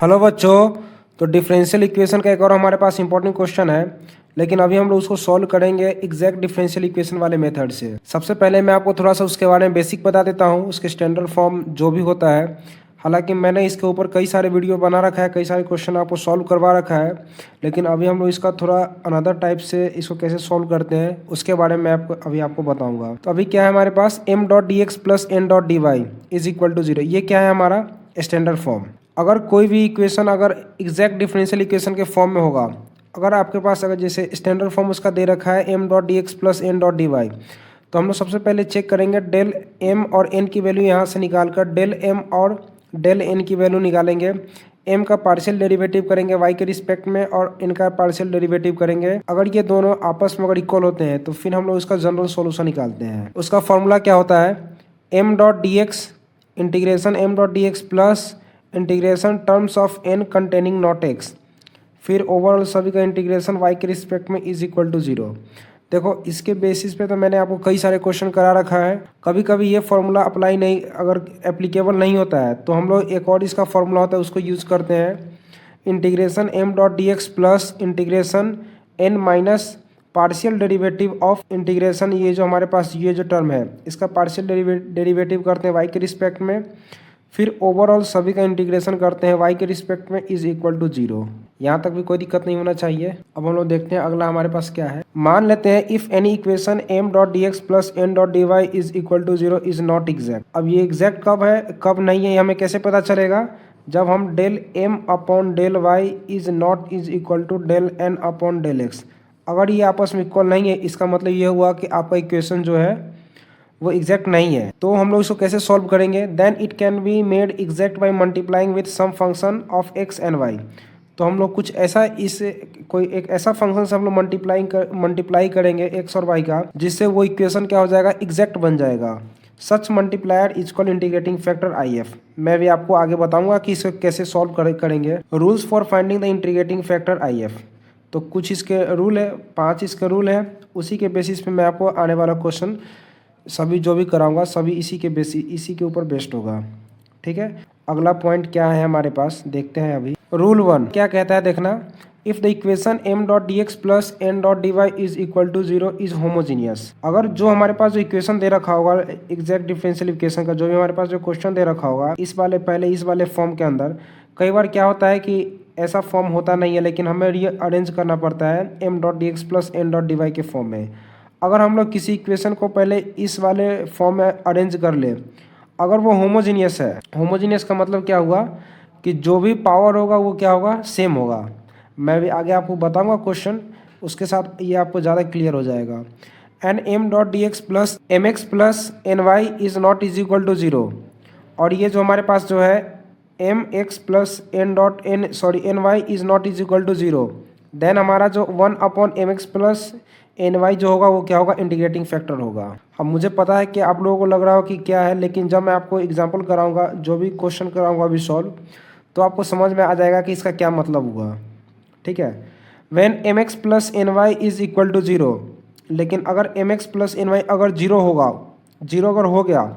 Hello बच्चों। तो differential equation का एक और हमारे पास इंपॉर्टेंट क्वेश्चन है, लेकिन अभी हम लोग उसको सॉल्व करेंगे एग्जैक्ट डिफरेंशियल इक्वेशन वाले मेथड से। सबसे पहले मैं आपको थोड़ा सा उसके बारे में बेसिक बता देता हूँ, उसके स्टैंडर्ड फॉर्म जो भी होता है। हालांकि मैंने इसके ऊपर कई सारे वीडियो बना रखा है, कई सारे क्वेश्चन आपको सॉल्व करवा रखा है, लेकिन अभी हम लोग इसका थोड़ा अनदर टाइप से इसको कैसे सॉल्व करते हैं उसके बारे में आपको बताऊंगा। तो अभी क्या है हमारे पास, m dot D x plus N dot D Y is equal to zero. ये क्या है हमारा स्टैंडर्ड फॉर्म। अगर कोई भी इक्वेशन अगर एग्जैक्ट डिफरेंशियल इक्वेशन के फॉर्म में होगा, अगर आपके पास अगर जैसे स्टैंडर्ड फॉर्म उसका दे रखा है m dot D x plus N dot D Y, तो हम लोग सबसे पहले चेक करेंगे डेल m और n की वैल्यू यहाँ से निकाल कर डेल m और डेल n की वैल्यू निकालेंगे। m का पार्शियल डेरिवेटिव करेंगे y के रिस्पेक्ट में और n का पार्शियल डेरिवेटिव करेंगे। अगर ये दोनों आपस में अगर इक्वल होते हैं तो फिर हम लोग इसका जनरल सॉल्यूशन निकालते हैं। उसका फॉर्मूला क्या होता है, m dot D x integration m dot D x plus integration terms of n containing not x, फिर ओवरऑल सभी का इंटीग्रेशन y के रिस्पेक्ट में इज इक्वल टू जीरो। देखो इसके बेसिस पे तो मैंने आपको कई सारे क्वेश्चन करा रखा है। कभी कभी ये फॉर्मूला अप्लाई नहीं, अगर एप्लीकेबल नहीं होता है तो हम लोग एक और इसका फॉर्मूला होता है उसको यूज़ करते हैं। Integration m dot D x plus integration n minus partial derivative of integration, ये जो हमारे पास ये जो टर्म है इसका पार्शियल डेरिवेटिव करते हैं y के रिस्पेक्ट में, फिर ओवरऑल सभी का इंटीग्रेशन करते हैं y के रिस्पेक्ट में इज इक्वल टू जीरो। यहाँ तक भी कोई दिक्कत नहीं होना चाहिए। अब हम लोग देखते हैं अगला हमारे पास क्या है। मान लेते हैं if any equation m dot D x plus N dot D Y is equal to zero is not exact. अब ये एग्जैक्ट कब है कब नहीं है, ये हमें कैसे पता चलेगा, जब हम del m upon del Y is not is equal to del n upon del X. अगर ये आपस में इक्वल नहीं है इसका मतलब ये हुआ कि आपका इक्वेशन जो है वो एग्जैक्ट नहीं है। तो हम लोग इसको कैसे सॉल्व करेंगे, then it can be made exact by multiplying with some function of X and Y. तो हम लोग कुछ ऐसा कोई एक ऐसा फंक्शन से हम लोग मल्टीप्लाई करेंगे एक्स और वाई का, जिससे वो इक्वेशन क्या हो जाएगा, एग्जैक्ट बन जाएगा। Such multiplier is called integrating factor I F. मैं भी आपको आगे बताऊंगा कि इसको कैसे सॉल्व करेंगे। Rules for finding the integrating factor I F, तो कुछ इसके रूल है, 5 इसके रूल है। उसी के बेसिस पे मैं आपको आने वाला क्वेश्चन सभी जो भी कराऊंगा सभी इसी के ऊपर बेस्ड होगा। ठीक है, अगला पॉइंट क्या है हमारे पास, देखते हैं अभी। रूल 1 क्या कहता है, देखना। If the equation m dot D x plus N dot D Y is equal to zero is homogeneous. अगर जो हमारे पास जो इक्वेशन दे रखा होगा एग्जैक्ट डिफरेंशियल इक्वेशन का, जो भी हमारे पास जो क्वेश्चन दे रखा होगा इस वाले फॉर्म के अंदर, कई बार क्या होता है कि ऐसा फॉर्म होता नहीं है, लेकिन हमें ये अरेंज करना पड़ता है m dot D x plus N dot D Y के फॉर्म में। अगर हम लोग किसी इक्वेशन को पहले इस वाले फॉर्म में अरेंज कर ले, अगर वो होमोजीनियस है, होमोजीनियस का मतलब क्या हुआ कि जो भी पावर होगा वो क्या होगा, सेम होगा। मैं भी आगे आपको बताऊंगा क्वेश्चन, उसके साथ ये आपको ज़्यादा क्लियर हो जाएगा। And m dot D x plus M X plus N Y is not is equal to zero. और ये जो हमारे पास जो है M X plus N Y is not is equal to zero, then हमारा जो 1 upon M X plus N Y जो होगा वो क्या होगा, इंटीग्रेटिंग फैक्टर होगा। अब मुझे पता है कि आप लोगों को लग रहा हो कि क्या है, लेकिन जब मैं आपको एग्जांपल कराऊंगा, जो भी क्वेश्चन कराऊंगा अभी सॉल्व, तो आपको समझ में आ जाएगा कि इसका क्या मतलब हुआ। ठीक है, when M X plus N Y is equal to zero, लेकिन अगर M X plus N Y अगर जीरो होगा, जीरो अगर हो गया,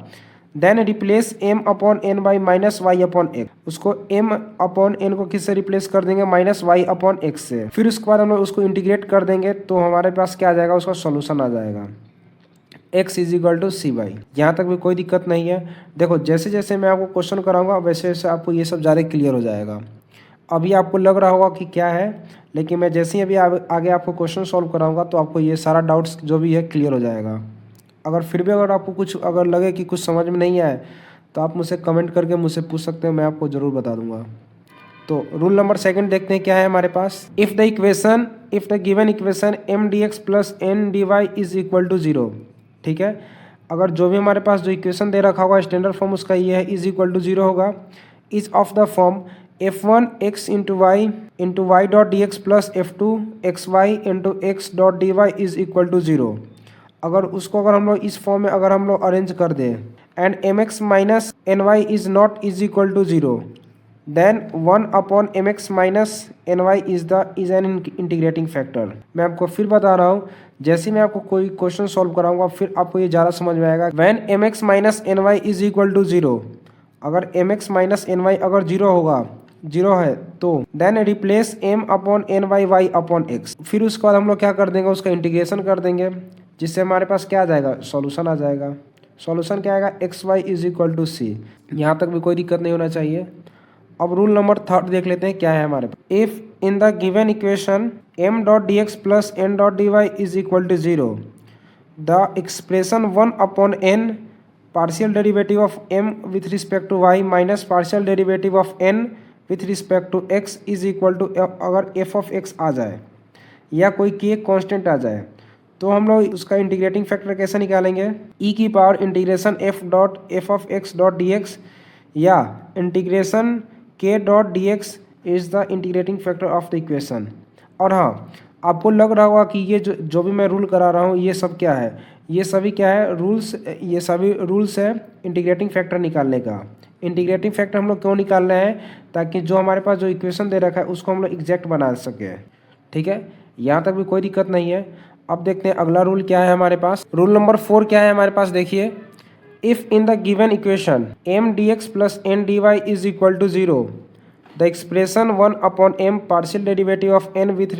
then replace m upon N by minus Y upon X. उसको m अपॉन एन को किससे रिप्लेस कर देंगे, माइनस वाई अपॉन एक्स से। फिर उसके बाद हम लोग उसको इंटीग्रेट कर देंगे तो हमारे पास क्या आ जाएगा, उसका सॉल्यूशन आ जाएगा x is equal to C Y. यहाँ तक भी कोई दिक्कत नहीं है। देखो जैसे जैसे मैं आपको क्वेश्चन कराऊंगा वैसे वैसे आपको ये सब ज़्यादा क्लियर हो जाएगा। अभी आपको लग रहा होगा कि क्या है, लेकिन मैं जैसे ही अभी आगे आपको क्वेश्चन सॉल्व कराऊंगा तो आपको ये सारा डाउट्स जो भी है क्लियर हो जाएगा। अगर फिर भी अगर आपको कुछ अगर लगे कि कुछ समझ में नहीं आए तो आप मुझसे कमेंट करके मुझसे पूछ सकते हैं, मैं आपको ज़रूर बता दूंगा। तो रूल नंबर 2 देखते हैं क्या है हमारे पास। If the given equation m D x plus N D Y is equal to zero. ठीक है, अगर जो भी हमारे पास जो इक्वेशन दे रखा होगा स्टैंडर्ड फॉर्म उसका ये है, इज इक्वल टू जीरो होगा। Is of the form f1 x into Y dot D x plus f2 X Y into X dot D Y is equal to zero. अगर उसको अगर हम लोग इस फॉर्म में अगर हम लोग अरेंज कर दें, and M x minus N Y is not is equal to zero, then 1 upon M x minus N Y is an integrating factor. मैं आपको फिर बता रहा हूँ, जैसे मैं आपको कोई क्वेश्चन सॉल्व कराऊंगा फिर आपको ये ज़्यादा समझ में आएगा। When m x minus N Y is equal to zero, अगर M x minus N Y अगर जीरो होगा जीरो है तो then replace m upon N by y upon x. फिर उसके बाद हम लोग क्या कर देंगे, उसका इंटीग्रेशन कर देंगे, जिससे हमारे पास क्या आ जाएगा, सॉल्यूशन आ जाएगा। सॉल्यूशन क्या आएगा, x y is equal to c. यहाँ तक भी कोई दिक्कत नहीं होना चाहिए। अब रूल नंबर थर्ड देख लेते हैं क्या है हमारे पास। If in the given equation m dot D x plus N dot D Y is equal to zero, the expression one upon n partial derivative of m with respect to y minus partial derivative of n with respect to x is equal to, अगर f of x आ जाए या कोई के constant आ जाए तो हम लोग उसका इंटीग्रेटिंग फैक्टर कैसे निकालेंगे, ई की power integration f of x dot D x या integration k dot D x is the integrating factor of the equation. और हाँ, आपको लग रहा होगा कि ये जो भी मैं रूल करा रहा हूँ ये सब क्या है, ये सभी क्या है, रूल्स, ये सभी रूल्स है इंटीग्रेटिंग फैक्टर निकालने का। इंटीग्रेटिंग फैक्टर हम लोग क्यों निकाल रहे हैं, ताकि जो हमारे पास जो इक्वेशन दे रखा है उसको हम लोग एग्जैक्ट बना सके। ठीक है, यहाँ तक भी कोई दिक्कत नहीं है। अब देखते हैं अगला रूल क्या है हमारे पास। रूल नंबर 4 क्या है हमारे पास, देखिए, if in the given equation m d x plus N D Y is equal to zero, the expression one upon m partial derivative of n with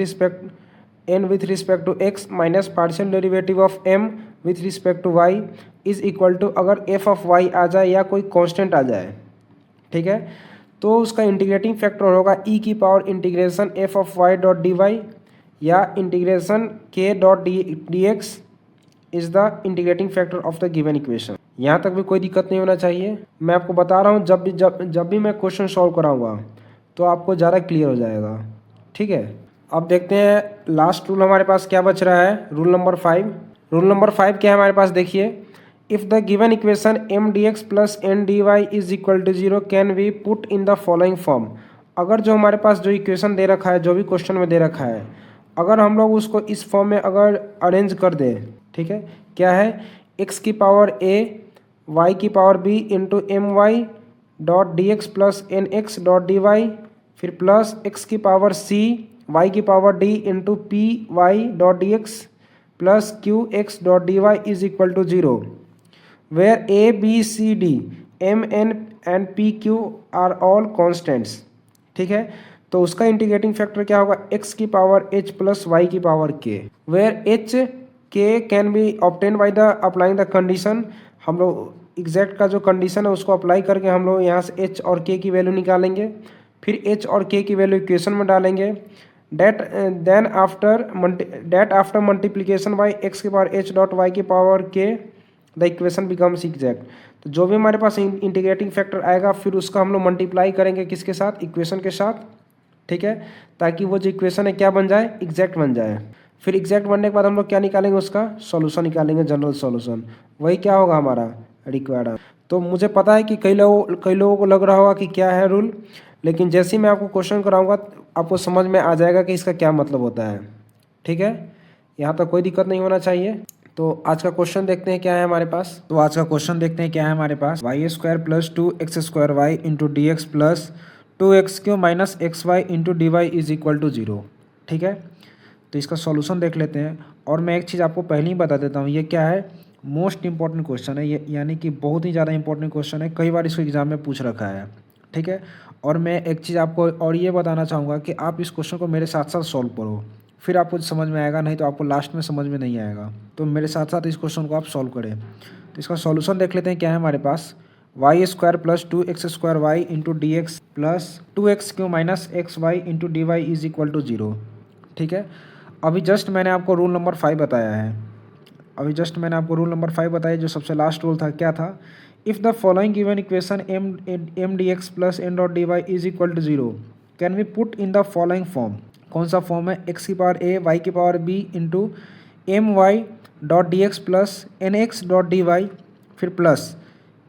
respect to x minus partial derivative of m with respect to y is equal to, अगर f of y आ जाए या कोई constant आ जाए, ठीक है, तो उसका इंटीग्रेटिंग फैक्टर होगा ई की power integration f of y dot D y या integration k dot D x is the integrating factor of the given equation. यहाँ तक भी कोई दिक्कत नहीं होना चाहिए। मैं आपको बता रहा हूँ जब भी मैं क्वेश्चन सॉल्व कराऊंगा तो आपको ज़्यादा क्लियर हो जाएगा। ठीक है, अब देखते हैं लास्ट रूल हमारे पास क्या बच रहा है, रूल नंबर 5। रूल नंबर 5 क्या है हमारे पास, देखिए, if the given equation m d x plus N D Y is equal to zero can we put in the following form. अगर जो हमारे पास जो इक्वेशन दे रखा है, जो भी क्वेश्चन में दे रखा है, अगर हम लोग उसको इस फॉर्म में अगर अरेंज कर दें, ठीक है, क्या है, एक्स की पावर ए वाई की power b into m y dot D x plus n x dot D y, फिर प्लस एक्स की पावर सी वाई की power d into p y dot D x plus q x dot D Y is equal to zero, where a b c d m n and p q are all constants. ठीक है, तो उसका integrating factor क्या होगा, x की power h plus Y की power के, where H के can be obtain by the applying the condition. हम लोग एग्जैक्ट का जो कंडीशन है उसको अप्लाई करके हम लोग यहाँ से एच और के की वैल्यू निकालेंगे, फिर एच और के की वैल्यू इक्वेशन में डालेंगे। Then after multiplication by x की पावर एच डॉट वाई की power k the equation becomes exact. तो जो भी हमारे पास इंटीग्रेटिंग फैक्टर आएगा फिर उसका हम लोग मल्टीप्लाई करेंगे किसके साथ, इक्वेशन के साथ। ठीक है, ताकि वो जो इक्वेशन है क्या बन जाए, एग्जैक्ट बन जाए। फिर एग्जैक्ट बनने के बाद हम लोग क्या निकालेंगे, उसका सॉल्यूशन निकालेंगे, जनरल सॉल्यूशन। वही क्या होगा हमारा रिक्वायर्ड। तो मुझे पता है कि कई लोगों को लग रहा होगा कि क्या है रूल, लेकिन जैसे ही मैं आपको क्वेश्चन कराऊंगा आपको समझ में आ जाएगा कि इसका क्या मतलब होता है। ठीक है, यहाँ तक कोई दिक्कत नहीं होना चाहिए। तो आज का क्वेश्चन देखते हैं क्या है हमारे पास। हमारे पास y square plus 2x square y into d x plus 2x cube minus x Y into d Y is equal to zero. ठीक है, तो इसका सॉल्यूशन देख लेते हैं। और मैं एक चीज़ आपको पहले ही बता देता हूँ, ये क्या है, मोस्ट इंपॉर्टेंट क्वेश्चन है ये, यानी कि बहुत ही ज़्यादा इंपॉर्टेंट क्वेश्चन है, कई बार इसको एग्जाम में पूछ रखा है। ठीक है, और मैं एक चीज़ आपको और ये बताना चाहूँगा कि आप इस क्वेश्चन को मेरे साथ साथ सॉल्व करो, फिर आपको समझ में आएगा, नहीं तो आपको लास्ट में समझ में नहीं आएगा। तो मेरे साथ साथ इस क्वेश्चन को आप सॉल्व करें। तो इसका सॉल्यूशन देख लेते हैं क्या है हमारे पास। Y square plus 2x square y into d x plus 2x cube minus x Y into d Y is equal to zero. ठीक है, अभी जस्ट मैंने आपको रूल नंबर 5 बताया है, जो सबसे लास्ट रूल था, क्या था, if the following given equation m d x plus N dot D Y is equal to zero can we put in the following form. कौन सा फॉर्म है, एक्स की पावर ए वाई की power b into m y dot D x plus n x dot D y, फिर plus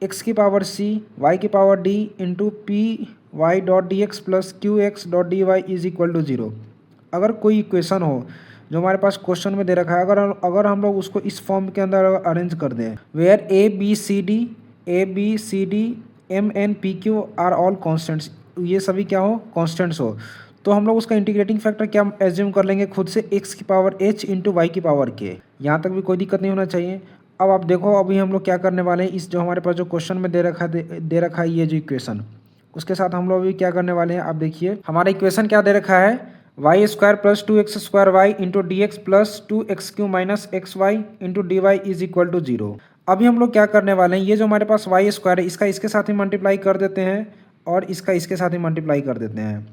x की power c y की power d into p y dot D x plus q x dot D Y is equal to zero. अगर कोई equation हो जो हमारे पास question में दे रखा है, अगर हम लोग उसको इस फॉर्म के अंदर अरेंज कर दें, where a b c d m n p q are all constants, ये सभी क्या हो, कॉन्स्टेंट्स हो, तो हम लोग उसका इंटीग्रेटिंग फैक्टर क्या एज्यूम कर लेंगे खुद से, एक्स की पावर एच इंटू वाई की पावर के। यहाँ तक भी कोई दिक्कत नहीं होना चाहिए। अब आप देखो, अभी हम लोग क्या करने वाले हैं, इस जो हमारे पास जो क्वेश्चन में दे रखा है ये जो इक्वेशन, उसके साथ हम लोग अभी क्या करने वाले हैं, आप देखिए हमारा इक्वेशन क्या दे रखा है, y square plus 2x² y into d x plus 2x³ minus x Y into d Y is equal to 0। अभी हम लोग क्या करने वाले हैं, ये जो हमारे पास वाई स्क्वायर है इसका इसके साथ ही मल्टीप्लाई कर देते हैं और इसका इसके साथ ही मल्टीप्लाई कर देते हैं,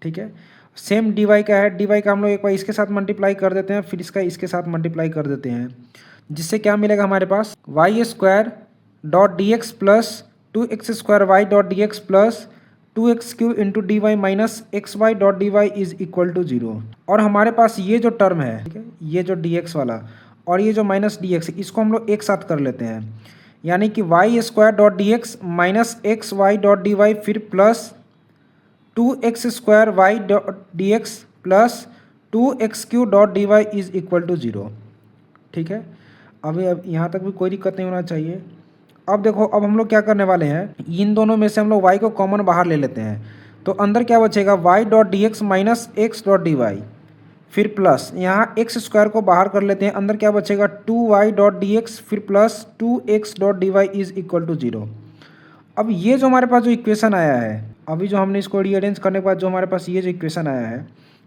ठीक है। सेम डी वाई का है, डी वाई का हम लोग एक बार इसके साथ मल्टीप्लाई कर देते हैं, फिर इसका इसके साथ मल्टीप्लाई कर देते हैं, जिससे क्या मिलेगा हमारे पास, y square dot D x plus 2x² y dot D x plus 2x³ into d y minus x y dot D Y is equal to 0। और हमारे पास ये जो टर्म है, ठीक है, ये जो डी एक्स वाला और ये जो माइनस डी एक्स, इसको हम लोग एक साथ कर लेते हैं, यानी कि y square dot D x minus x y dot D y फिर plus 2x² y dot D x plus 2x³ dot D Y is equal to 0, ठीक है। अभी अब यहाँ तक भी कोई दिक्कत नहीं होना चाहिए। अब देखो, अब हम लोग क्या करने वाले हैं, इन दोनों में से हम लोग y को कॉमन बाहर ले लेते हैं, तो अंदर क्या बचेगा, y dot D x minus x dot D y फिर प्लस यहाँ एक्स स्क्वायर को बाहर कर लेते हैं, अंदर क्या बचेगा 2y डॉट डी एक्स फिर plus 2x dot D Y is equal to 0। अब ये जो हमारे पास जो इक्वेशन आया है, अभी जो हमने इसको रीअरेंज करने के बाद जो हमारे पास ये जो इक्वेशन आया है,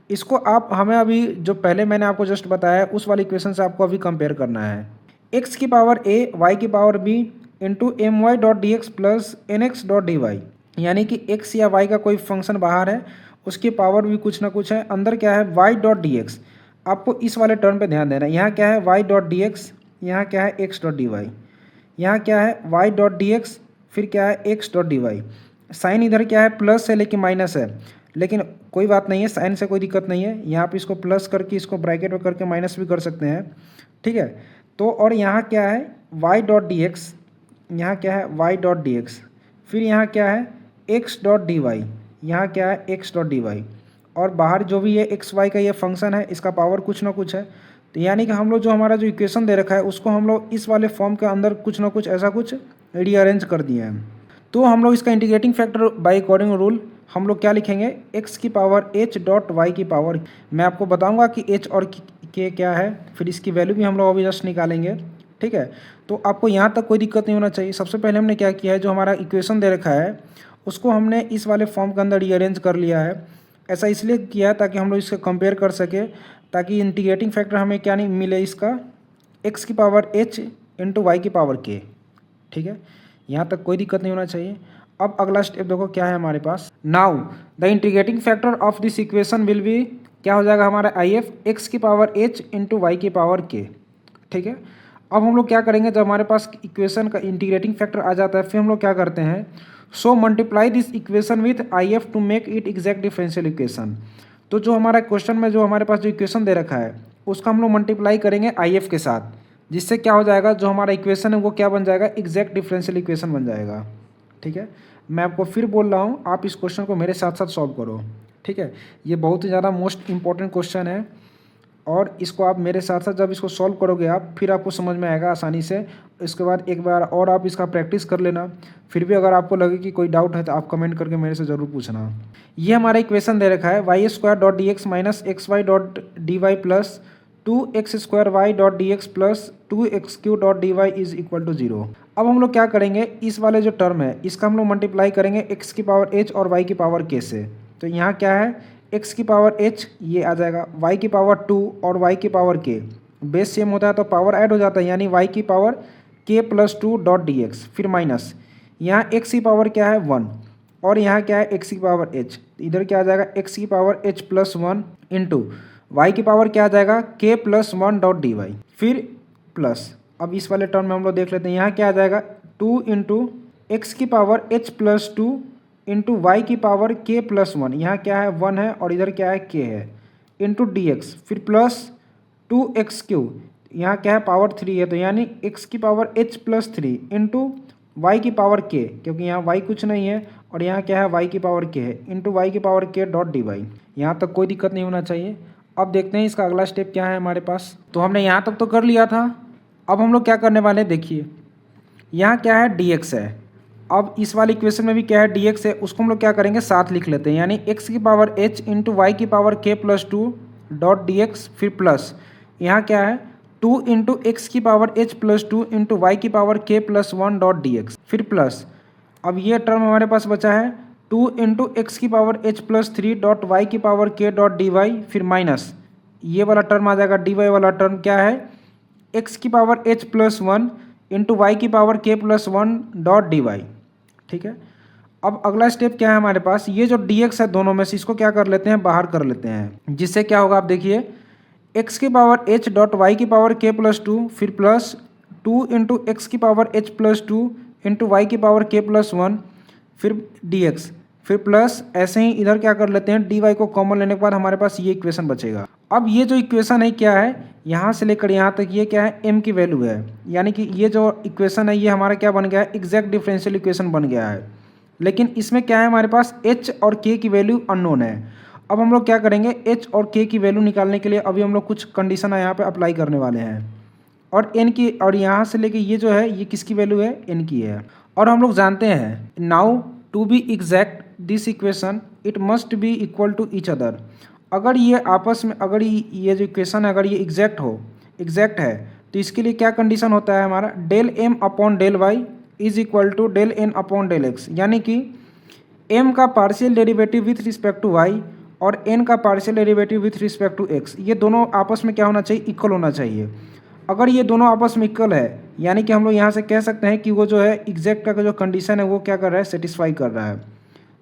इसको आप हमें अभी जो पहले मैंने आपको जस्ट बताया है उस वाले इक्वेशन से आपको अभी कंपेयर करना है। x की पावर a y की पावर b into m y dot D x plus n x dot D y, यानी कि x या y का कोई फंक्शन बाहर है, उसकी पावर भी कुछ ना कुछ है, अंदर क्या है y डॉट डी एक्स। आपको इस वाले टर्म पे ध्यान देना है, यहाँ क्या है y डॉट डी एक्स, यहाँ क्या है x डॉट डी वाई, यहाँ क्या है y डॉट डी एक्स फिर क्या है x dot D y. Sign इधर क्या है प्लस है लेकिन माइनस है, लेकिन कोई बात नहीं है, साइन से कोई दिक्कत नहीं है, यहाँ पे इसको प्लस करके इसको ब्रैकेट में करके माइनस भी कर सकते हैं, ठीक है। तो और यहाँ क्या है y डॉट डी एक्स, यहाँ क्या है y डॉट डी एक्स, फिर यहाँ क्या है x डॉट डी वाई, यहाँ क्या है x डॉट डी वाई, और बाहर जो भी है एक्स वाई का ये फंक्शन है, इसका पावर कुछ ना कुछ है। तो यानी कि हम लोग जो हमारा जो इक्वेशन दे रखा है उसको हम लोग इस वाले फॉर्म के अंदर कुछ ना कुछ ऐसा कुछ रीअरेंज कर दिए हैं। तो हम लोग इसका integrating factor by according rule हम लोग क्या लिखेंगे, x की पावर h डॉट y की पावर, मैं आपको बताऊंगा कि h और k क्या है, फिर इसकी वैल्यू भी हम लोग अभी जस्ट निकालेंगे, ठीक है। तो आपको यहाँ तक कोई दिक्कत नहीं होना चाहिए। सबसे पहले हमने क्या किया है, जो हमारा इक्वेशन दे रखा है उसको हमने इस वाले फॉर्म के अंदर रीअरेंज कर लिया है। ऐसा इसलिए किया है ताकि हम लोग इससे कंपेयर कर सके, ताकि इंटीग्रेटिंग फैक्टर हमें क्या नहीं मिले, इसका x की पावर h इंटू वाई की पावर k, ठीक है। यहाँ तक कोई दिक्कत नहीं होना चाहिए। अब अगला स्टेप देखो क्या है हमारे पास, now the integrating factor of this equation will be, क्या हो जाएगा हमारा IF x की पावर h इंटू वाई की पावर k, ठीक है। अब हम लोग क्या करेंगे, जब हमारे पास इक्वेशन का इंटीग्रेटिंग फैक्टर आ जाता है फिर हम लोग क्या करते हैं, so multiply this equation with IF to make it exact differential equation. तो जो हमारा क्वेश्चन में जो हमारे पास जो इक्वेशन दे रखा है उसका हम लोग मल्टीप्लाई करेंगे IF के साथ, जिससे क्या हो जाएगा, जो हमारा इक्वेशन है वो क्या बन जाएगा, एग्जैक्ट डिफरेंशियल इक्वेशन बन जाएगा, ठीक है। मैं आपको फिर बोल रहा हूँ, आप इस क्वेश्चन को मेरे साथ साथ सॉल्व करो, ठीक है। ये बहुत ही ज़्यादा मोस्ट इंपॉर्टेंट क्वेश्चन है और इसको आप मेरे साथ साथ जब इसको सॉल्व करोगे आप, फिर आपको समझ में आएगा आसानी से। इसके बाद एक बार और आप इसका प्रैक्टिस कर लेना, फिर भी अगर आपको लगे कि कोई डाउट है तो आप कमेंट करके मेरे से ज़रूर पूछना। ये हमारा इक्वेशन दे रखा है, y square dot D x minus x y dot D y plus 2x² y dot D x plus 2x³ dot D Y is equal to 0। अब हम लोग क्या करेंगे, इस वाले जो टर्म है इसका हम लोग मल्टीप्लाई करेंगे x की पावर h और y की पावर k से। तो यहाँ क्या है, x की पावर h ये आ जाएगा, y की पावर 2 और y की पावर k, बेस सेम होता है तो पावर ऐड हो जाता है, यानी y की power k plus 2 dot D x, फिर माइनस यहाँ x की पावर क्या है 1 और यहाँ क्या है x की पावर h, इधर क्या आ जाएगा x की power h plus 1 into y की पावर क्या आ जाएगा k plus 1 dot D y, फिर प्लस। अब इस वाले टर्म में हम लोग देख लेते हैं, यहाँ क्या आ जाएगा 2 इंटू एक्स की power h plus 2 into y की पावर k प्लस 1, यहाँ क्या है 1 है और इधर क्या है k है, इंटू डी एक्स, फिर प्लस 2x³, यहाँ क्या है पावर 3 है, तो यानी x की power h plus 3 into y की पावर k, क्योंकि यहाँ y कुछ नहीं है और यहाँ क्या है y की पावर k है, इंटू वाई की power k dot D y. यहाँ तक कोई दिक्कत नहीं होना चाहिए। अब देखते हैं इसका अगला स्टेप क्या है हमारे पास। तो हमने यहाँ तक तो कर लिया था, अब हम लोग क्या करने वाले हैं, देखिए यहाँ क्या है dx है, अब इस वाले इक्वेशन में भी क्या है dx है, उसको हम लोग क्या करेंगे साथ लिख लेते हैं, यानी x की पावर h इंटू वाई की power k plus 2 dot D x, फिर प्लस यहाँ क्या है 2 इंटू एक्स की power h plus 2 into y की power k plus 1 dot D x, फिर प्लस। अब ये टर्म हमारे पास बचा है टू इंटू एक्स की power h plus three dot y की power k dot D y, फिर माइनस ये वाला टर्म आ जाएगा, डी वाई वाला टर्म क्या है, एक्स की power h plus one into y की power k plus one dot D y. ठीक है, अब अगला स्टेप क्या है हमारे पास, ये जो डी एक्स है दोनों में से इसको क्या कर लेते हैं, बाहर कर लेते हैं, जिससे क्या होगा आप देखिए, एक्स की पावर एच डॉट वाई की पावर के प्लस टू, फिर प्लस टू इंटू एक्स की power h plus two into y की पावर के प्लस वन, फिर डी एक्स, फिर प्लस ऐसे ही इधर क्या कर लेते हैं, डी वाई को कॉमन लेने के बाद हमारे पास ये इक्वेशन बचेगा। अब ये जो इक्वेशन है क्या है, यहाँ से लेकर यहाँ तक ये क्या है, m की वैल्यू है, यानी कि ये जो इक्वेशन है ये हमारा क्या बन गया है, एग्जैक्ट डिफरेंशियल इक्वेशन बन गया है। लेकिन इसमें क्या है, हमारे पास h और k की वैल्यू अननोन है। अब हम लोग क्या करेंगे, h और k की वैल्यू निकालने के लिए अभी हम लोग कुछ कंडीशन यहाँ पे अप्लाई करने वाले हैं, और n की, और यहाँ से लेके ये जो है ये किसकी वैल्यू है, n की है। और हम लोग जानते हैं now to be exact this equation it must be equal to each other. अगर ये आपस में, अगर ये जो इक्वेशन है अगर ये एग्जैक्ट है तो इसके लिए क्या कंडीशन होता है हमारा, del m upon del Y is equal to del n upon del x, यानी कि m का partial derivative with respect to y और n का partial derivative with respect to x, ये दोनों आपस में क्या होना चाहिए, इक्वल होना चाहिए। अगर ये दोनों आपस में इक्वल है यानी कि हम लोग यहाँ से कह सकते हैं कि वो जो है एग्जैक्ट का जो कंडीशन है वो क्या कर रहा है, सेटिस्फाई कर रहा है।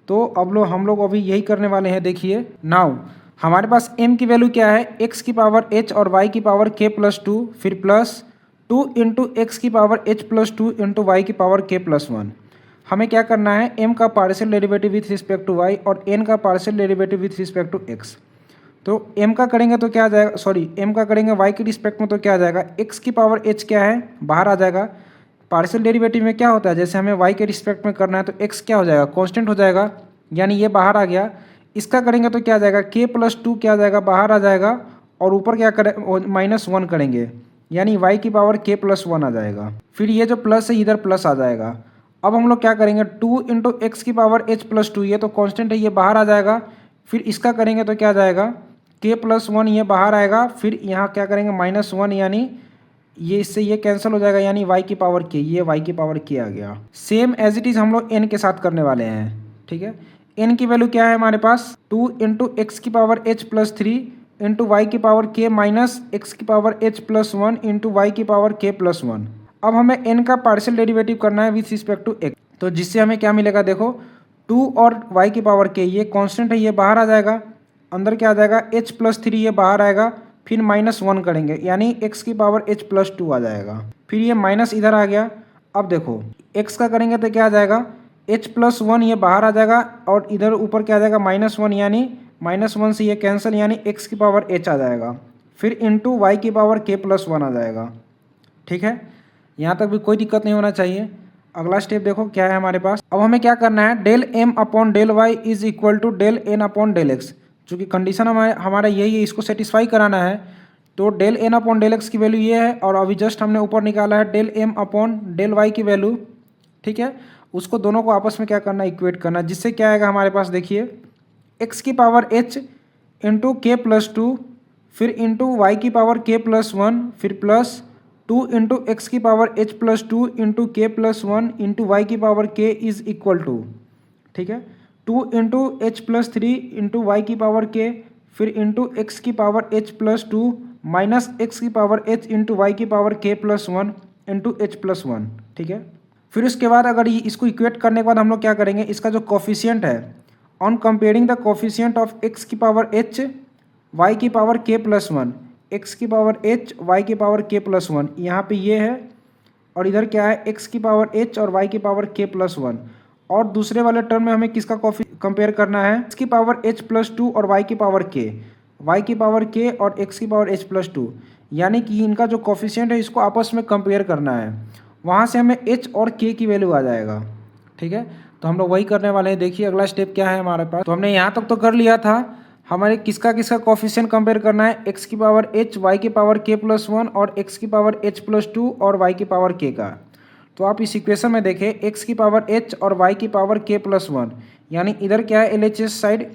तो अब हम लोग अभी यही करने वाले हैं। देखिए नाउ हमारे पास m की वैल्यू क्या है, x की पावर h और y की पावर k प्लस टू, फिर प्लस टू इंटू एक्स की power h plus two into y की पावर k प्लस वन। हमें क्या करना है, m का partial derivative with respect to y और n का partial derivative with respect to x। तो m का करेंगे तो क्या आ जाएगा, सॉरी m का करेंगे y के रिस्पेक्ट में तो क्या आ जाएगा, x की पावर h क्या है, बाहर आ जाएगा। पार्शियल डेरिवेटिव में क्या होता है, जैसे हमें y के रिस्पेक्ट में करना है तो x क्या हो जाएगा, कांस्टेंट हो जाएगा, यानी ये बाहर आ गया। इसका करेंगे तो क्या आ जाएगा, k प्लस टू क्या आ जाएगा, बाहर आ जाएगा, और ऊपर क्या करें, माइनस वन करेंगे, यानी y की पावर k प्लस वन आ जाएगा। फिर ये जो प्लस है इधर प्लस आ जाएगा। अब हम लोग क्या करेंगे, टू इंटू एक्स की पावर h प्लस टू, ये तो कांस्टेंट है ये बाहर आ जाएगा। फिर इसका करेंगे तो क्या आ जाएगा, k प्लस वन, ये बाहर आएगा। फिर यहाँ क्या करेंगे, माइनस वन, यानी ये इससे ये कैंसिल हो जाएगा, यानी y की पावर k, ये y की पावर k आ गया। सेम एज इट इज़ हम लोग n के साथ करने वाले हैं। ठीक है, n की वैल्यू क्या है हमारे पास, टू इंटू एक्स की power h plus three into y की पावर k माइनस एक्स की power h plus one into y की पावर k प्लस वन। अब हमें n का पार्शियल डेरिवेटिव करना है विथ रिस्पेक्ट टू x, तो जिससे हमें क्या मिलेगा, देखो टू और y की पावर k, ये कांस्टेंट है ये बाहर आ जाएगा, अंदर क्या आ जाएगा, h प्लस थ्री ये बाहर आएगा, फिर माइनस वन करेंगे, यानी x की पावर h प्लस टू आ जाएगा। फिर ये माइनस इधर आ गया। अब देखो x का करेंगे तो क्या आ जाएगा, h प्लस वन ये बाहर आ जाएगा, और इधर ऊपर क्या आ जाएगा, माइनस वन, यानी माइनस वन से ये कैंसिल, यानी x की पावर h आ जाएगा। फिर इंटू वाई की पावर k प्लस वन आ जाएगा। ठीक है, यहाँ तक भी कोई दिक्कत नहीं होना चाहिए। अगला स्टेप देखो क्या है हमारे पास। अब हमें क्या करना है, del m upon del Y is equal to del n upon del x. चूँकि कंडीशन हमारा यही है, इसको सेटिस्फाई कराना है। तो del n upon del x की वैल्यू ये है, और अभी जस्ट हमने ऊपर निकाला है del m upon del y की वैल्यू। ठीक है, उसको दोनों को आपस में क्या करना, इक्वेट करना, जिससे क्या आएगा हमारे पास, देखिए x की power h into k plus two, फिर इंटू वाई की पावर k प्लस वन, फिर प्लस टू इंटू एक्स की power h plus two into k plus one into y की power k is equal to, ठीक है, two into h plus three into y की power k, फिर into x की power h plus two minus x की power h into y की power k plus one into h plus one. ठीक है, फिर उसके बाद अगर इसको इक्वेट करने के बाद हम लोग क्या करेंगे, इसका जो कोफिशिएंट है, on comparing the coefficient of x की पावर h वाई की power k plus one, x की पावर h वाई की पावर k प्लस वन, यहाँ पे ये है, और इधर क्या है, एक्स की पावर h और वाई की पावर k प्लस वन। और दूसरे वाले टर्म में हमें किसका कंपेयर करना है, एक्स की पावर h प्लस टू और वाई की पावर k, वाई की पावर k और एक्स की पावर h प्लस टू, यानी कि इनका जो कोफिशिएंट है इसको आपस में कंपेयर करना है। वहाँ से हमें h और k की वैल्यू आ जाएगा। ठीक है, तो हम लोग वही करने वाले हैं। देखिए अगला स्टेप क्या है हमारे पास। तो हमने यहाँ तक तो कर लिया था, हमारे किसका किसका कोफिशिएंट कंपेयर करना है, एक्स की पावर h वाई की पावर k प्लस वन और एक्स की पावर h प्लस टू और वाई की पावर k का। तो आप इस इक्वेशन में देखें, एक्स की पावर h और वाई की पावर k प्लस वन, यानी इधर क्या है, LHS side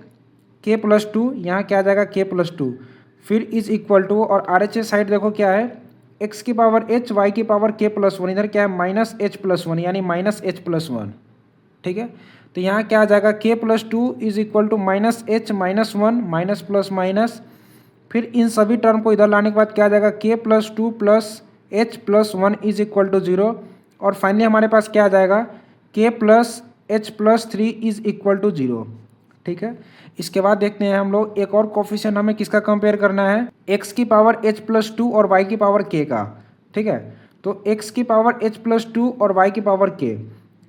k plus to, यहाँ क्या आ जाएगा k प्लस टू, फिर इज इक्वल टू, और RHS साइड देखो क्या है, एक्स की पावर h वाई की पावर k प्लस वन, इधर क्या है माइनस h प्लस वन, यानी माइनस h प्लस वन। ठीक है, तो यहाँ क्या आ जाएगा, k plus two is equal to minus h minus one minus plus minus, फिर इन सभी टर्म को इधर लाने के बाद क्या आ जाएगा, k plus two plus h plus one is equal to zero, और फाइनली हमारे पास क्या आ जाएगा, k plus h plus three is equal to zero. ठीक है, इसके बाद देखते हैं हम लोग एक और कोफिशिएंट हमें किसका कंपेयर करना है, x की पावर h प्लस टू और y की पावर k का। ठीक है, तो x की पावर h प्लस टू और y की पावर k,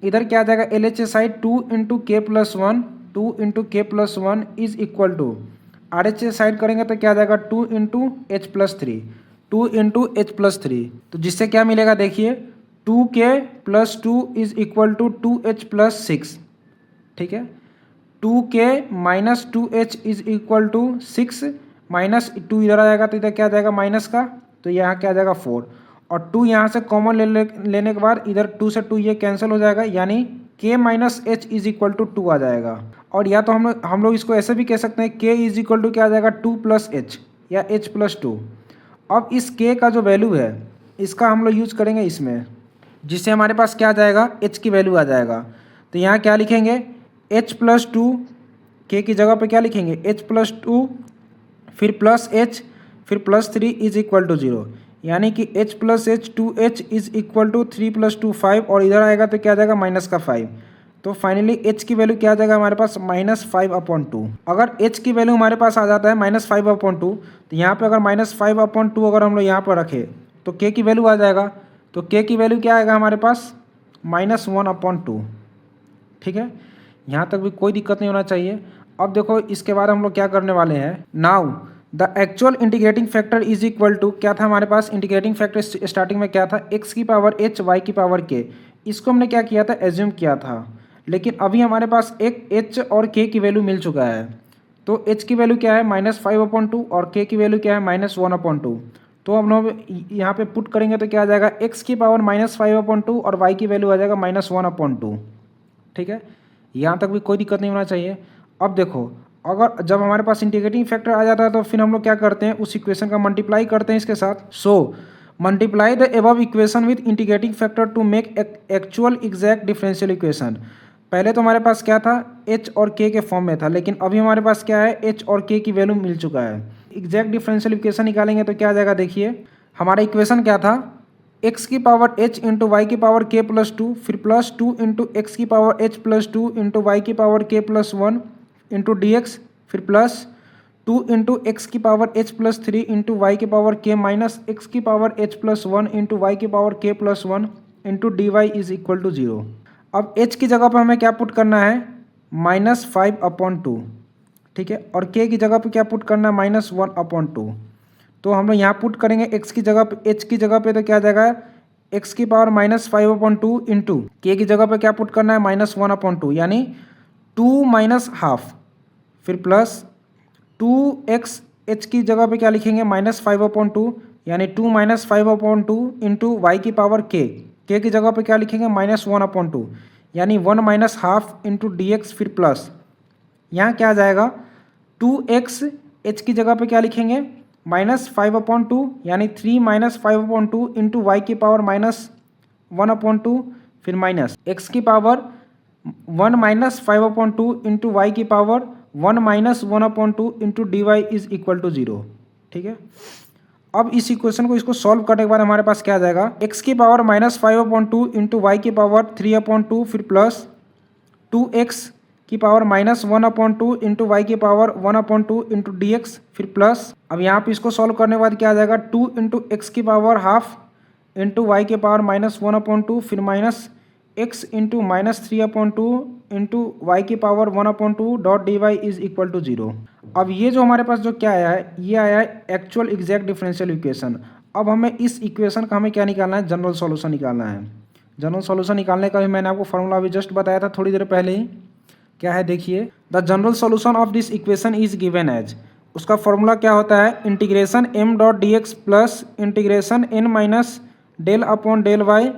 इधर क्या आ जाएगा, l h side two into k plus one, two into k plus one is equal to r h side करेंगे तो क्या आ जाएगा, two into h plus three, two into h plus three, तो जिससे क्या मिलेगा देखिए, two k plus two is equal to two h plus six. ठीक है, two k minus two h is equal to six, minus two इधर आ जाएगा तो इधर क्या आ जाएगा माइनस का, तो यहाँ क्या आ जाएगा फोर, और टू यहाँ से कॉमन लेने के बाद इधर टू से टू ये कैंसिल हो जाएगा, यानी k minus h is equal to two आ जाएगा। और या तो हम लोग इसको ऐसे भी कह सकते हैं, के इज इक्वल टू क्या आ जाएगा, टू प्लस एच या एच प्लस टू। अब इस के का जो वैल्यू है इसका हम लोग यूज करेंगे इसमें, जिससे हमारे पास क्या आ जाएगा, एच की वैल्यू आ जाएगा। तो यहाँ क्या लिखेंगे, एच प्लस टू, के की जगह पे क्या लिखेंगे, एच प्लस टू, फिर प्लस एच, फिर plus three is equal to zero, यानी कि h plus h two h is equal to three plus two five, और इधर आएगा तो क्या आ जाएगा माइनस का फाइव। तो फाइनली एच की वैल्यू क्या आ जाएगा हमारे पास, माइनस फाइव अपॉन टू। अगर एच की वैल्यू हमारे पास आ जाता है माइनस फाइव अपॉन टू, तो यहाँ पे अगर माइनस फाइव अपॉन टू अगर हम लोग यहाँ पर रखें तो के की वैल्यू आ जाएगा, तो के की वैल्यू क्या आएगा हमारे पास, माइनस वन अपॉन टू। ठीक है, यहाँ तक भी कोई दिक्कत नहीं होना चाहिए। अब देखो इसके बाद हम लोग क्या करने वाले हैं, now the actual integrating factor is equal to, क्या था हमारे पास इंटीग्रेटिंग फैक्टर स्टार्टिंग में क्या था, x की पावर h y की पावर k, इसको हमने क्या किया था, एज्यूम किया था, लेकिन अभी हमारे पास एक h और k की वैल्यू मिल चुका है। तो h की वैल्यू क्या है, माइनस फाइव अपॉन टू, और k की वैल्यू क्या है, माइनस वन अपॉन टू। तो हम लोग यहाँ पे पुट करेंगे तो क्या आ जाएगा, x की power minus five upon to और y की वैल्यू आ जाएगा माइनस वन अपॉन टू। ठीक है, यहाँ तक भी कोई दिक्कत नहीं होना चाहिए। अब देखो अगर जब हमारे पास इंटीग्रेटिंग फैक्टर आ जाता है तो फिर हम लोग क्या करते हैं, उस इक्वेशन का मल्टीप्लाई करते हैं इसके साथ। So multiply the above equation with integrating factor to make actual exact differential equation. पहले तो हमारे पास क्या था, h और k के फॉर्म में था, लेकिन अभी हमारे पास क्या है, h और k की वैल्यू मिल चुका है। एग्जैक्ट डिफरेंशियल इक्वेशन निकालेंगे तो क्या आ जाएगा, देखिए हमारा इक्वेशन क्या था, x की पावर h इंटू वाई की पावर k प्लस टू, फिर प्लस टू इंटू एक्स की power h plus two into y की power k plus one into d x, फिर प्लस टू इंटू एक्स की power h plus three into y की power k minus x की power h plus one into y की power k plus one into d Y is equal to zero. अब h की जगह पर हमें क्या पुट करना है, माइनस फाइव अपॉन टू। ठीक है, और k की जगह पे क्या पुट करना है, माइनस वन अपॉन टू। तो हम लोग यहाँ पुट करेंगे x की जगह पे, h की जगह पे तो क्या आ जाएगा, x की power minus five upon two into k की जगह पे क्या पुट करना है, माइनस वन अपॉन टू, यानी टू माइनस हाफ, फिर प्लस टू एक्स, एच की जगह पे क्या लिखेंगे, माइनस फाइव अपॉन टू, यानी two minus five upon two into y की पावर k की जगह पे क्या लिखेंगे, माइनस वन अपॉन टू, यानी one minus half into d x, फिर प्लस यहाँ क्या आ जाएगा, टू एक्स, एच की जगह पे क्या लिखेंगे, माइनस फाइव अपॉन टू, यानी three minus five upon two into y की power minus one upon two, फिर माइनस एक्स की power one minus five upon two into y की power one minus one upon two into d Y is equal to zero. ठीक है, अब इस equation को इसको सॉल्व करने के बाद हमारे पास क्या आ जाएगा, एक्स की power minus five upon two into y की पावर थ्री अपॉन टू, फिर प्लस टू एक्स की power minus one upon two into y की power one upon two into d x, फिर प्लस अब यहाँ पे इसको सॉल्व करने के बाद क्या आ जाएगा, टू इंटू एक्स की पावर हाफ इंटू वाई के power minus one upon two, फिर minus x into minus three upon two into y की power one upon two dot D Y is equal to zero. अब ये जो हमारे पास जो क्या आया है, ये आया है एक्चुअल एग्जैक्ट डिफरेंशियल इक्वेशन। अब हमें इस इक्वेशन का हमें क्या निकालना है, जनरल सॉल्यूशन निकालना है। जनरल सॉल्यूशन निकालने का भी मैंने आपको फॉर्मूला अभी जस्ट बताया था थोड़ी देर पहले ही। क्या है देखिए, the general solution of this equation is given as, उसका फॉर्मूला क्या होता है, integration m dot D x plus integration n minus del upon del y,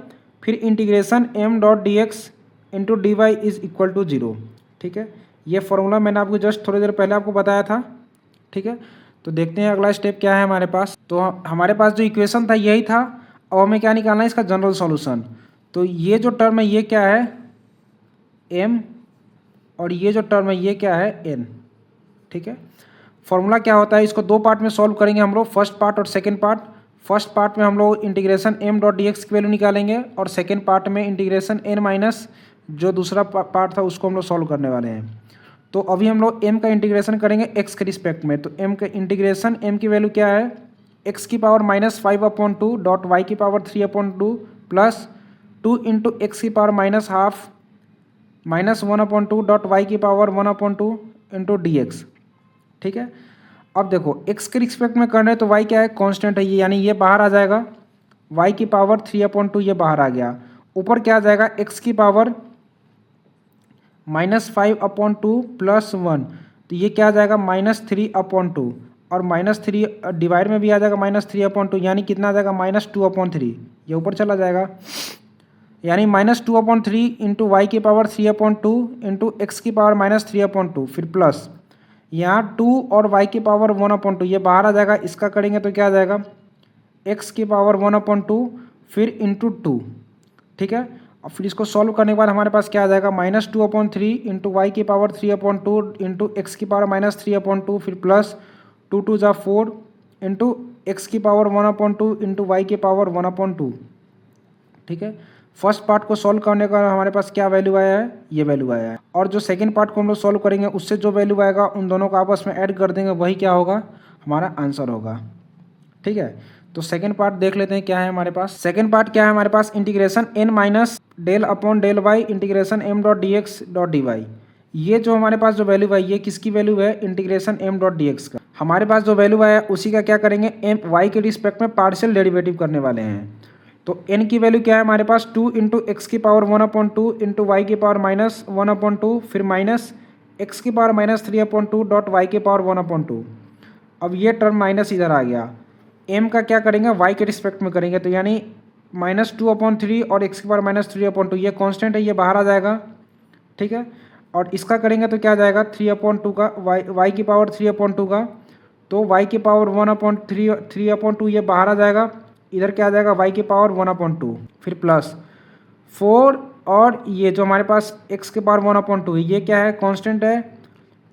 फिर integration m dot D x into d Y is equal to zero. ठीक है, ये formula मैंने आपको जस्ट थोड़ी देर पहले आपको बताया था। ठीक है, तो देखते हैं अगला स्टेप क्या है हमारे पास। तो हमारे पास जो इक्वेशन था यही था, अब हमें क्या निकालना है, इसका जनरल सॉल्यूशन। तो ये जो टर्म है ये क्या है, m और ये जो टर्म है ये क्या है n, ठीक है। फॉर्मूला क्या होता है, इसको दो पार्ट में सॉल्व करेंगे हम लोग, फर्स्ट पार्ट और सेकंड पार्ट। फर्स्ट पार्ट में हम लोग integration m dot D x की वैल्यू निकालेंगे और सेकंड पार्ट में इंटीग्रेशन n माइनस जो दूसरा पार्ट था उसको हम लोग सॉल्व करने वाले हैं। तो अभी हम लोग m का इंटीग्रेशन करेंगे x के रिस्पेक्ट में। तो m का इंटीग्रेशन m की वैल्यू क्या है, x की पावर -5/2 डॉट y की पावर 3/2 प्लस 2 इंटू एक्स की पावर -12 -1/2 डॉट y की पावर 1/2 इंटू डी एक्स, ठीक है। अब देखो x के रिस्पेक्ट में कर रहे हैं तो y क्या है, कांस्टेंट है ये, यानी ये बाहर आ जाएगा, y की पावर 3/2 ये बाहर आ गया। ऊपर क्या आ जाएगा, x की पावर -5/2 प्लस 1, तो ये क्या आ जाएगा -3/2 और -3 डिवाइड में भी आ जाएगा -3/2, यानी कितना आ जाएगा -2/3, ये ऊपर चला जाएगा, यानी -2/3 इंटू वाई की पावर 3/2 इंटू एक्स की पावर -3/2, फिर प्लस यहाँ 2 और y की पावर 1/2 ये बाहर आ जाएगा, इसका करेंगे तो क्या आ जाएगा x की पावर 1/2 फिर इंटू 2, ठीक है। और फिर इसको सॉल्व करने के बाद हमारे पास क्या आ जाएगा -2/3 इंटू वाई की पावर 3/2 इंटू एक्स की पावर -3/2 फिर प्लस 2 2 जा 4 इंटू एक्स की पावर 1/2 इंटू वाई की पावर 1/2, ठीक है। फर्स्ट पार्ट को सॉल्व करने का हमारे पास क्या वैल्यू आया है, ये वैल्यू आया है। और जो सेकंड पार्ट को हम लोग सॉल्व करेंगे उससे जो वैल्यू आएगा उन दोनों को आपस में ऐड कर देंगे, वही क्या होगा, हमारा आंसर होगा, ठीक है। तो सेकंड पार्ट देख लेते हैं क्या है हमारे पास। सेकंड पार्ट क्या है हमारे पास, integration n minus del upon del y integration m dot D x dot D y. ये जो हमारे पास जो वैल्यू है ये किसकी वैल्यू है, integration m dot D x का। हमारे पास जो वैल्यू आया उसी का क्या करेंगे, m वाई के रिस्पेक्ट में पार्शियल डेरिवेटिव करने वाले हैं। तो n की वैल्यू क्या है हमारे पास 2 इंटू एक्स की पावर 1/2 इंटू वाई की पावर -1/2 फिर माइनस एक्स की पावर -3/2 डॉट वाई की पावर 1/2। अब ये टर्म माइनस इधर आ गया, m का क्या करेंगे y के रिस्पेक्ट में करेंगे, तो यानी -2/3 और x की पावर -3/2 ये कांस्टेंट है, ये बाहर आ जाएगा, ठीक है। और इसका करेंगे तो क्या आ जाएगा 3/2 का y की पावर 3/2 का, तो y की पावर 3/2 ये बाहर आ जाएगा, इधर क्या आ जाएगा y की पावर 1/2 फिर प्लस 4 और ये जो हमारे पास x की पावर 1/2 है ये क्या है, कांस्टेंट है,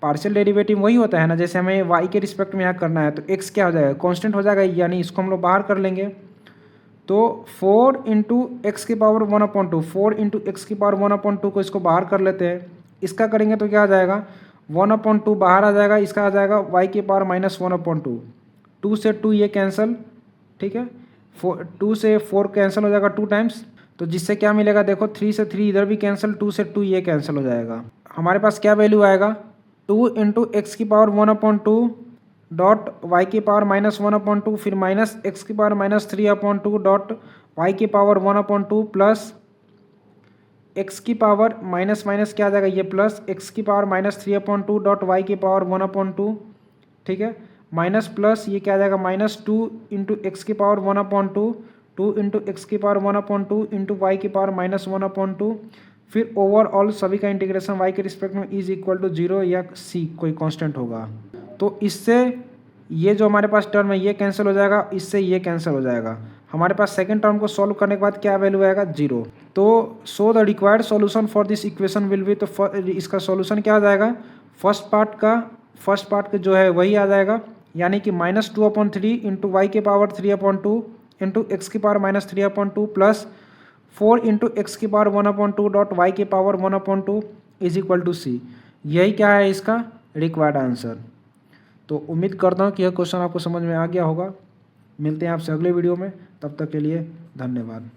पार्शियल डेरिवेटिव वही होता है ना, जैसे हमें y के रिस्पेक्ट में यहाँ करना है तो x क्या हो जाएगा, कांस्टेंट हो जाएगा, यानी इसको हम लोग बाहर कर लेंगे। तो 4 इंटू एक्स की पावर 1/2 4 इंटू एक्स की पावर 1/2 को इसको बाहर कर लेते हैं, इसका करेंगे तो क्या आ जाएगा 1/2 बाहर आ जाएगा, इसका आ जाएगा y की पावर -1/2, 2 से 2 ये कैंसिल, ठीक है, 2 से 4 कैंसिल हो जाएगा 2 टाइम्स, तो जिससे क्या मिलेगा देखो 3 से 3 इधर भी कैंसिल, 2 से 2 ये कैंसिल हो जाएगा। हमारे पास क्या वैल्यू आएगा 2 इंटू एक्स की पावर 1/2 डॉट वाई की पावर -1/2 फिर माइनस एक्स की पावर -3/2 डॉट वाई की पावर 1/2 प्लस एक्स की पावर माइनस माइनस क्या आ जाएगा ये प्लस एक्स की पावर -3/2 डॉट वाई की पावर 1/2, ठीक है, माइनस प्लस ये क्या आ जाएगा -2 इंटू एक्स की पावर 1/2 2 इंटू एक्स की पावर 1/2 इंटू वाई की पावर -1/2 फिर ओवरऑल सभी का इंटीग्रेशन वाई के रिस्पेक्ट में इज इक्वल टू 0 या सी कोई कांस्टेंट होगा। तो इससे ये जो हमारे पास टर्म है ये कैंसिल हो जाएगा, इससे ये कैंसिल हो जाएगा। हमारे पास सेकंड टर्म को सॉल्व करने के बाद क्या वैल्यू आएगा 0। तो so the required solution for this equation will B, तो इसका सॉल्यूशन क्या आ जाएगा, फर्स्ट पार्ट का जो है वही आ जाएगा, यानी कि -2/3 इंटू वाई के पावर 3/2 इंटू एक्स की पावर -3/2 प्लस 4 इंटू एक्स की पावर 1/2 डॉट वाई के पावर 1/2 इज इक्वल टू सी। यही क्या है इसका रिक्वायर्ड आंसर। तो उम्मीद करता हूँ कि यह क्वेश्चन आपको समझ में आ गया होगा। मिलते हैं आपसे अगले वीडियो में, तब तक के लिए धन्यवाद।